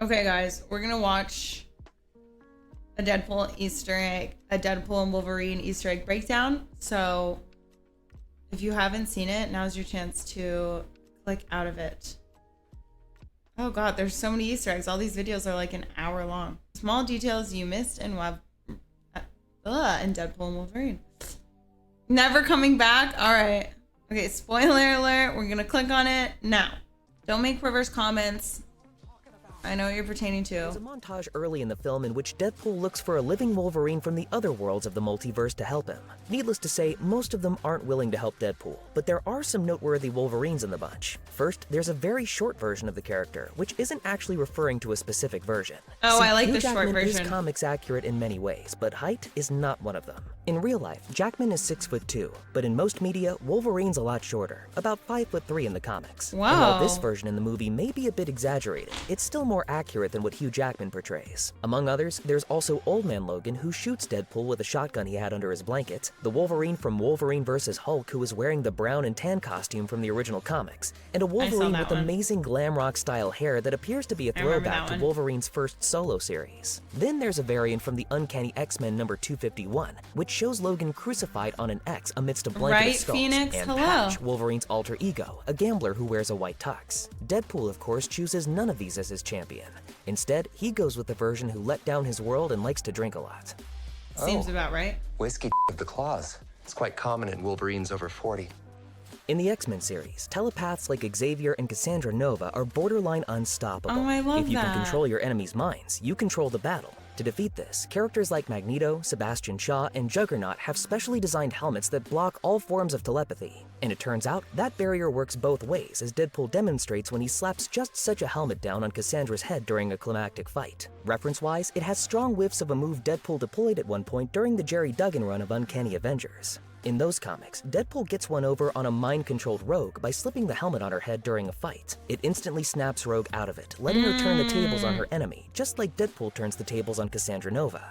Okay, guys, we're gonna watch a Deadpool Easter egg, a Deadpool and Wolverine Easter egg breakdown. So if you haven't seen it, now's your chance to click out of it. Oh god, there's so many Easter eggs. All these videos are like an hour long. Small details you missed in Deadpool and Wolverine. Never coming back? Alright. Okay, spoiler alert. We're gonna click on it now. Don't make reverse comments. I know what you're pertaining to. There's a montage early in the film in which Deadpool looks for a living Wolverine from the other worlds of the multiverse to help him. Needless to say, most of them aren't willing to help Deadpool, but there are some noteworthy Wolverines in the bunch. First, there's a very short version of the character, which isn't actually referring to a specific version. Oh, I like Hugh the short Jackman version. is comics accurate in many ways, but height is not one of them. In real life, Jackman is 6'2", but in most media, Wolverine's a lot shorter, about 5'3" in the comics. Wow. And while this version in the movie may be a bit exaggerated, it's still more accurate than what Hugh Jackman portrays. Among others, there's also Old Man Logan, who shoots Deadpool with a shotgun he had under his blanket, the Wolverine from Wolverine vs. Hulk, who is wearing the brown and tan costume from the original comics, and a Wolverine with amazing glam rock style hair that appears to be a throwback to Wolverine's first solo series. Then there's a variant from the Uncanny X-Men number 251, which shows Logan crucified on an X amidst a blanket of skulls, Phoenix? and Hello. Patch, Wolverine's alter ego, a gambler who wears a white tux. Deadpool, of course, chooses none of these as his champion. Instead, he goes with the version who let down his world and likes to drink a lot. Seems about right. Whiskey with the claws. It's quite common in Wolverines over 40. In the X-Men series, telepaths like Xavier and Cassandra Nova are borderline unstoppable. Oh, I love If you that. can control your enemy's minds, you control the battle. To defeat this, characters like Magneto, Sebastian Shaw, and Juggernaut have specially designed helmets that block all forms of telepathy. And it turns out, that barrier works both ways, as Deadpool demonstrates when he slaps just such a helmet down on Cassandra's head during a climactic fight. Reference-wise, it has strong whiffs of a move Deadpool deployed at one point during the Jerry Duggan run of Uncanny Avengers. In those comics, Deadpool gets one over on a mind-controlled Rogue by slipping the helmet on her head during a fight. It instantly snaps Rogue out of it, letting her turn the tables on her enemy, just like Deadpool turns the tables on Cassandra Nova.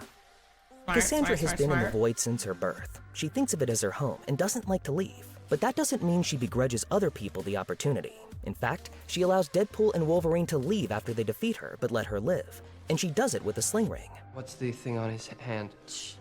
Cassandra has been in the Void since her birth. She thinks of it as her home and doesn't like to leave. But that doesn't mean she begrudges other people the opportunity. In fact, she allows Deadpool and Wolverine to leave after they defeat her, but let her live. And she does it with a sling ring. What's the thing on his hand?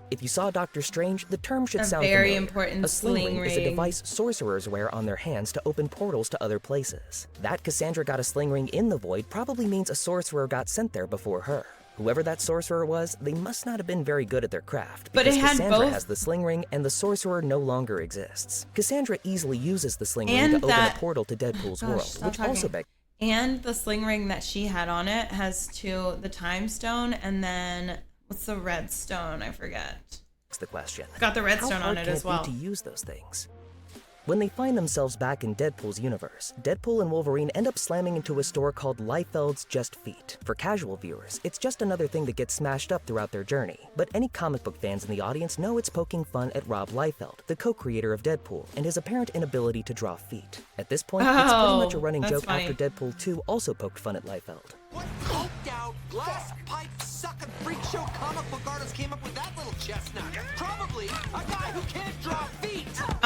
If you saw Doctor Strange, the term should sound very familiar. important A sling ring is a ring. device sorcerers wear on their hands to open portals to other places. That Cassandra got a sling ring in the Void probably means a sorcerer got sent there before her. Whoever that sorcerer was, they must not have been very good at their craft, But because it had Cassandra both. has the sling ring and the sorcerer no longer exists. Cassandra easily uses the sling ring And to open that- a portal to Deadpool's Gosh, world, stop which also talking. begs And the sling ring that she had on it has the time stone, and then what's the red stone? I forget. the question. Got the red How stone hard on it can as well. be to use those things? When they find themselves back in Deadpool's universe, Deadpool and Wolverine end up slamming into a store called Lifefelds Just Feet. For casual viewers, it's just another thing that gets smashed up throughout their journey. But any comic book fans in the audience know it's poking fun at Rob Liefeld, the co-creator of Deadpool, and his apparent inability to draw feet. At this point, it's pretty much a running that's joke funny. after Deadpool 2 also poked fun at Liefeld. What coked out, glass pipe sucking freak show comic book artist came up with that little chestnut? Probably a guy who can't draw feet! But the joke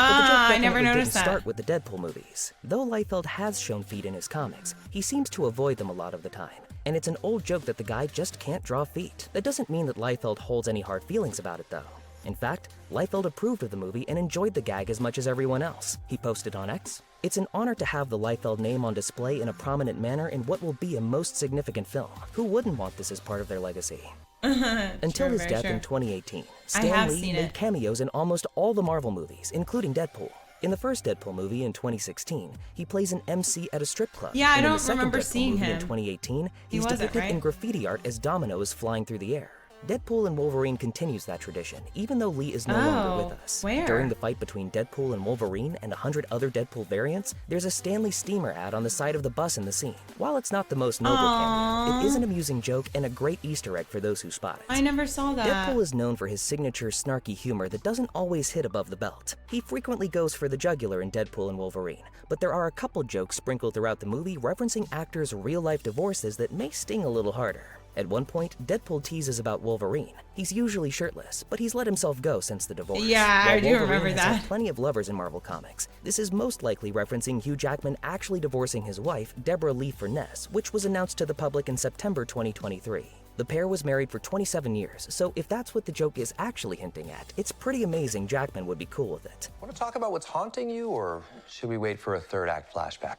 I never definitely noticed didn't that. start with the Deadpool movies. Though Liefeld has shown feet in his comics, he seems to avoid them a lot of the time. And it's an old joke that the guy just can't draw feet. That doesn't mean that Liefeld holds any hard feelings about it, though. In fact, Liefeld approved of the movie and enjoyed the gag as much as everyone else. He posted on X, "It's an honor to have the Liefeld name on display in a prominent manner in what will be a most significant film. Who wouldn't want this as part of their legacy?" Until True, his very death true. in 2018, I Stan have Lee seen made it. cameos in almost all the Marvel movies, including Deadpool. In the first Deadpool movie in 2016, he plays an MC at a strip club. Yeah, I And in don't the second remember Deadpool seeing movie him. in 2018, he's wasn't, depicted right? in graffiti art as dominoes flying through the air. Deadpool and Wolverine continues that tradition, even though Lee is no longer with us. where? During the fight between Deadpool and Wolverine and 100 other Deadpool variants, there's a Stanley Steamer ad on the side of the bus in the scene. While it's not the most noble cameo, it is an amusing joke and a great Easter egg for those who spot it. I never saw that. Deadpool is known for his signature snarky humor that doesn't always hit above the belt. He frequently goes for the jugular in Deadpool and Wolverine, but there are a couple jokes sprinkled throughout the movie referencing actors' real-life divorces that may sting a little harder. At one point, Deadpool teases about Wolverine. He's usually shirtless, but he's let himself go since the divorce. Yeah, While I do Wolverine remember has that. had plenty of lovers in Marvel Comics. This is most likely referencing Hugh Jackman actually divorcing his wife, Deborah Lee Furness, which was announced to the public in September 2023. The pair was married for 27 years, so if that's what the joke is actually hinting at, it's pretty amazing Jackman would be cool with it. Want to talk about what's haunting you, or should we wait for a third act flashback?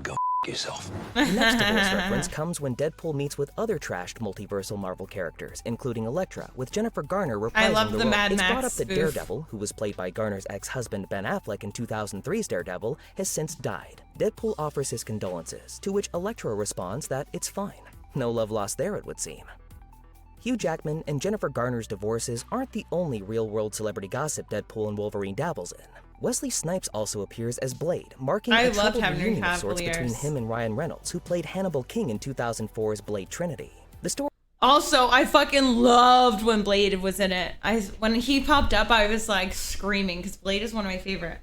Go yourself. The next divorce reference comes when Deadpool meets with other trashed multiversal Marvel characters, including Elektra, with Jennifer Garner reprising love the role. Mad It's brought Max up that spoof. Daredevil, who was played by Garner's ex-husband Ben Affleck in 2003's Daredevil, has since died. Deadpool offers his condolences, to which Elektra responds that it's fine. No love lost there, it would seem. Hugh Jackman and Jennifer Garner's divorces aren't the only real-world celebrity gossip Deadpool and Wolverine dabbles in. Wesley Snipes also appears as Blade, marking I a loved troubled having reunion of Cavaliers. sorts between him and Ryan Reynolds, who played Hannibal King in 2004's Blade Trinity. The story Also, I fucking loved when Blade was in it. When he popped up, I was like screaming because Blade is one of my favorite.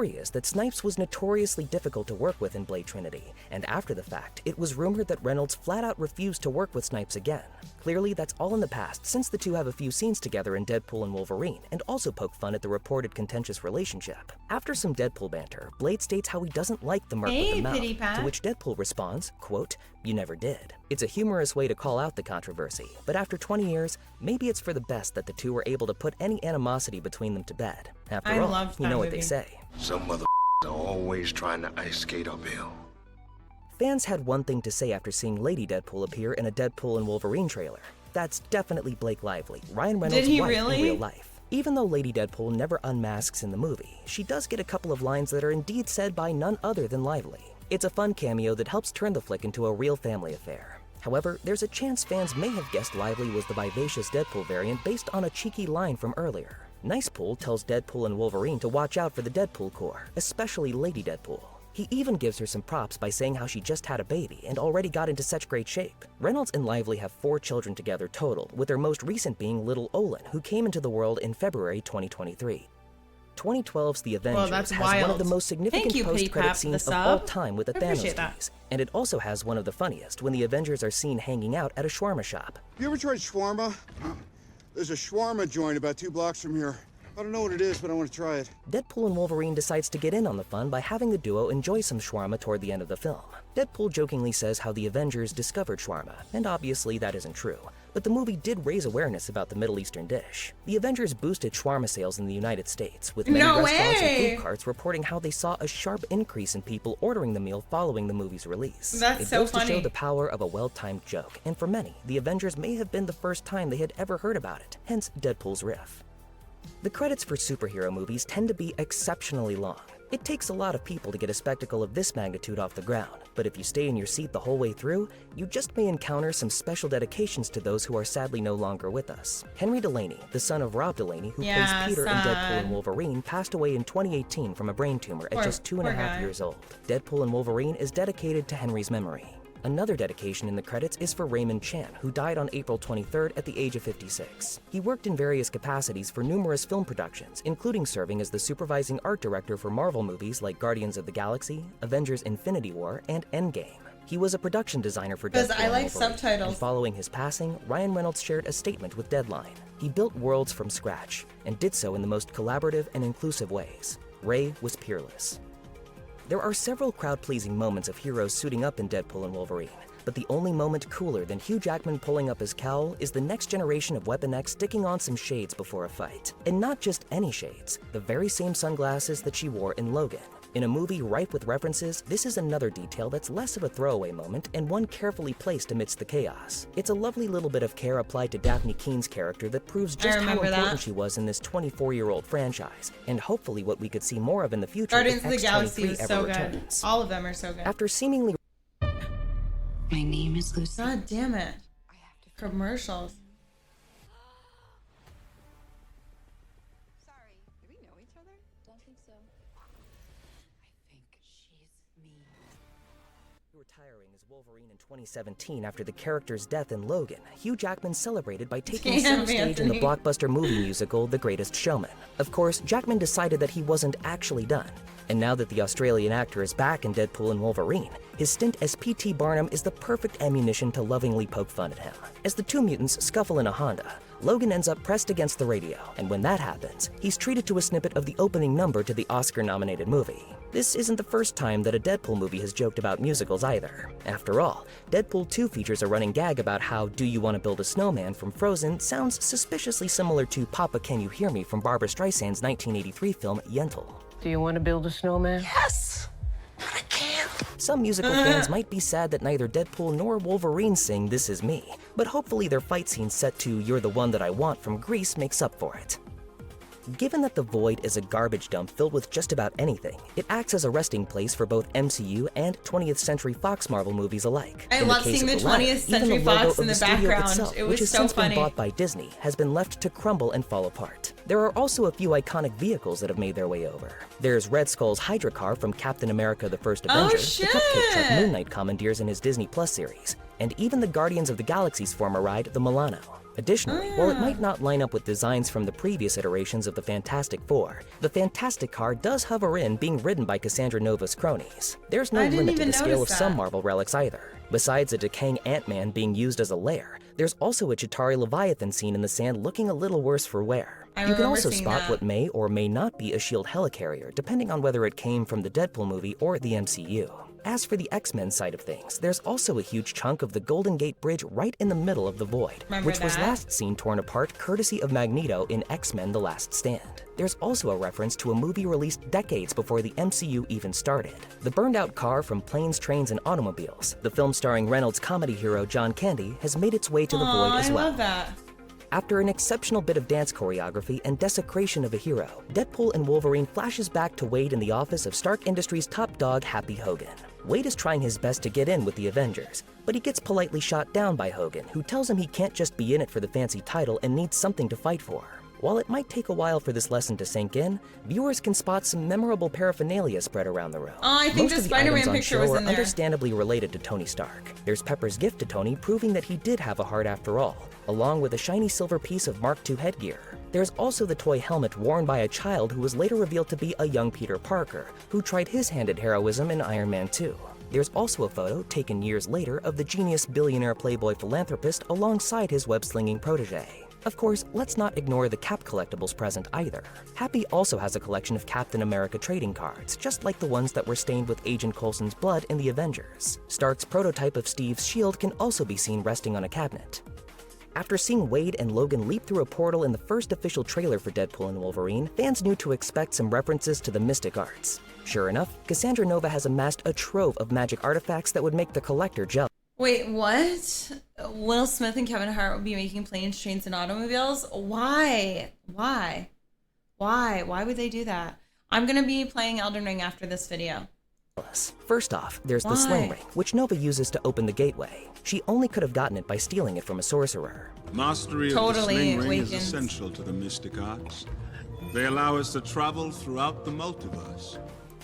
is that Snipes was notoriously difficult to work with in Blade Trinity, and after the fact, it was rumored that Reynolds flat out refused to work with Snipes again. Clearly, that's all in the past, since the two have a few scenes together in Deadpool and Wolverine, and also poke fun at the reported contentious relationship. After some Deadpool banter, Blade states how he doesn't like the mark with Hey, the mouth, Pity Pat. to which Deadpool responds, quote, "You never did." It's a humorous way to call out the controversy, but after 20 years, maybe it's for the best that the two were able to put any animosity between them to bed. After I all, loved you that know what movie. they say. Some mother are always trying to ice skate uphill. Fans had one thing to say after seeing Lady Deadpool appear in a Deadpool and Wolverine trailer. That's definitely Blake Lively, Ryan Reynolds' he wife really? in real life. Even though Lady Deadpool never unmasks in the movie, she does get a couple of lines that are indeed said by none other than Lively. It's a fun cameo that helps turn the flick into a real family affair. However, there's a chance fans may have guessed Lively was the vivacious Deadpool variant based on a cheeky line from earlier. Nicepool tells Deadpool and Wolverine to watch out for the Deadpool Corps, especially Lady Deadpool. He even gives her some props by saying how she just had a baby and already got into such great shape. Reynolds and Lively have 4 children together total, with their most recent being little Olin, who came into the world in February 2023. 2012's The Avengers that's has one of wild. the most significant Thank you, Pity post-credit Pat, for the scenes of all sub. time with the I Thanos appreciate that. tease, and it also has one of the funniest when the Avengers are seen hanging out at a shawarma shop. You ever tried shawarma? There's a shawarma joint about 2 blocks from here. I don't know what it is, but I want to try it. Deadpool and Wolverine decides to get in on the fun by having the duo enjoy some shawarma toward the end of the film. Deadpool jokingly says how the Avengers discovered shawarma, and obviously that isn't true, but the movie did raise awareness about the Middle Eastern dish. The Avengers boosted shawarma sales in the United States, with many No restaurants and way! food carts reporting how they saw a sharp increase in people ordering the meal following the movie's release. That's it so goes to funny. show the power of a well-timed joke, and for many, the Avengers may have been the first time they had ever heard about it, hence Deadpool's riff. The credits for superhero movies tend to be exceptionally long. It takes a lot of people to get a spectacle of this magnitude off the ground, but if you stay in your seat the whole way through, you just may encounter some special dedications to those who are sadly no longer with us. Henry Delaney, the son of Rob Delaney, who Yeah, plays Peter in Deadpool sad. and Wolverine, passed away in 2018 from a brain tumor at just 2.5 guy. years old. Deadpool and Wolverine is dedicated to Henry's memory. Another dedication in the credits is for Raymond Chan, who died on April 23rd at the age of 56. He worked in various capacities for numerous film productions, including serving as the supervising art director for Marvel movies like Guardians of the Galaxy, Avengers Infinity War, and Endgame. He was a production designer for Because Deadpool I and like Wolverine, subtitles. and following his passing, Ryan Reynolds shared a statement with Deadline. He built worlds from scratch, and did so in the most collaborative and inclusive ways. Ray was peerless. There are several crowd-pleasing moments of heroes suiting up in Deadpool and Wolverine, but the only moment cooler than Hugh Jackman pulling up his cowl is the next generation of Weapon X sticking on some shades before a fight. And not just any shades, the very same sunglasses that she wore in Logan. In a movie rife with references, this is another detail that's less of a throwaway moment and one carefully placed amidst the chaos. It's a lovely little bit of care applied to Daphne Keene's character that proves just how remember important that. she was in this 24-year-old franchise, and hopefully what we could see more of in the future Guardians if of the Galaxy X-23 was ever so good. returns. All of them are so good. After seemingly My name is Lucy. God damn it. Commercials. Sorry. Do we know each other? Don't think so. I think she's me. retiring as Wolverine in 2017 after the character's death in Logan, Hugh Jackman celebrated by taking center stage in the blockbuster movie musical The Greatest Showman. Of course, Jackman decided that he wasn't actually done. And now that the Australian actor is back in Deadpool and Wolverine, his stint as P.T. Barnum is the perfect ammunition to lovingly poke fun at him. As the two mutants scuffle in a Honda, Logan ends up pressed against the radio, and when that happens, he's treated to a snippet of the opening number to the Oscar-nominated movie. This isn't the first time that a Deadpool movie has joked about musicals either. After all, Deadpool 2 features a running gag about how Do You Want to Build a Snowman from Frozen sounds suspiciously similar to Papa Can You Hear Me from Barbra Streisand's 1983 film Yentl. Do you want to build a snowman? Yes! But I can't. Some musical fans might be sad that neither Deadpool nor Wolverine sing This Is Me, but hopefully their fight scene set to You're the One That I Want from Grease makes up for it. Given that the Void is a garbage dump filled with just about anything, it acts as a resting place for both MCU and 20th Century Fox Marvel movies alike. I In love case seeing of the latter, 20th even Century the logo Fox of in the studio background. itself, It was which has so since funny. been bought by Disney, has been left to crumble and fall apart. There are also a few iconic vehicles that have made their way over. There's Red Skull's Hydra car from Captain America: The First Avenger, shit! the cupcake truck Moon Knight commandeers in his Disney Plus series, and even the Guardians of the Galaxy's former ride, the Milano. Additionally, while it might not line up with designs from the previous iterations of the Fantastic Four, the Fantastic car does hover in, being ridden by Cassandra Nova's cronies. There's no I didn't limit to even the scale of notice some that. Marvel relics either. Besides a decaying Ant-Man being used as a lair, there's also a Chitauri Leviathan scene in the sand looking a little worse for wear. I You can remember also seeing spot that. what may or may not be a SHIELD helicarrier, depending on whether it came from the Deadpool movie or the MCU. As for the X-Men side of things, there's also a huge chunk of the Golden Gate Bridge right in the middle of the Void, Remember which was that? last seen torn apart courtesy of Magneto in X-Men: The Last Stand. There's also a reference to a movie released decades before the MCU even started. The burned-out car from Planes, Trains, and Automobiles, the film starring Reynolds' comedy hero John Candy, has made its way to the Void as well. I love that. After an exceptional bit of dance choreography and desecration of a hero, Deadpool and Wolverine flashes back to Wade in the office of Stark Industries' top dog, Happy Hogan. Wade is trying his best to get in with the Avengers, but he gets politely shot down by Hogan, who tells him he can't just be in it for the fancy title and needs something to fight for. While it might take a while for this lesson to sink in, viewers can spot some memorable paraphernalia spread around the room. Oh, I think Most the of the Spider-Man items on picture show was are in there. understandably related to Tony Stark. There's Pepper's gift to Tony, proving that he did have a heart after all, along with a shiny silver piece of Mark II headgear. There's also the toy helmet worn by a child who was later revealed to be a young Peter Parker, who tried his hand at heroism in Iron Man 2. There's also a photo, taken years later, of the genius billionaire playboy philanthropist alongside his web-slinging protege. Of course, let's not ignore the Cap collectibles present either. Happy also has a collection of Captain America trading cards, just like the ones that were stained with Agent Coulson's blood in the Avengers. Stark's prototype of Steve's shield can also be seen resting on a cabinet. After seeing Wade and Logan leap through a portal in the first official trailer for Deadpool and Wolverine, fans knew to expect some references to the mystic arts. Sure enough, Cassandra Nova has amassed a trove of magic artifacts that would make the collector jealous. Wait, what? Will Smith and Kevin Hart will be making planes, trains, and automobiles? Why? Why? Why? Why would they do that? I'm gonna be playing Elden Ring after this video. First off, there's the Why? sling ring, which Nova uses to open the gateway. She only could have gotten it by stealing it from a sorcerer. Mastery of Totally the sling ring is awakens. essential to the mystic arts. They allow us to travel throughout the multiverse.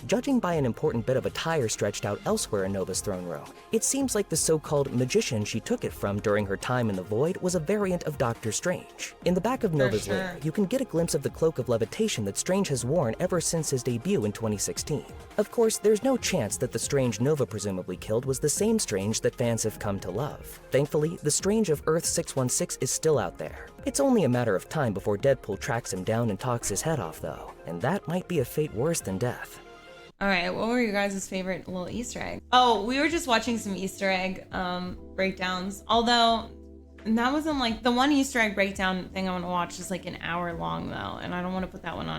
Judging by an important bit of attire stretched out elsewhere in Nova's throne room, it seems like the so-called magician she took it from during her time in the Void was a variant of Doctor Strange. In the back of Nova's sure. lair, you can get a glimpse of the cloak of levitation that Strange has worn ever since his debut in 2016. Of course, there's no chance that the Strange Nova presumably killed was the same Strange that fans have come to love. Thankfully, the Strange of Earth 616 is still out there. It's only a matter of time before Deadpool tracks him down and talks his head off, though, and that might be a fate worse than death. All right, what were your guys' favorite little Easter egg? Oh, we were just watching some Easter egg breakdowns. Although that wasn't like the one Easter egg breakdown thing I want to watch is like an hour long though, and I don't want to put that one on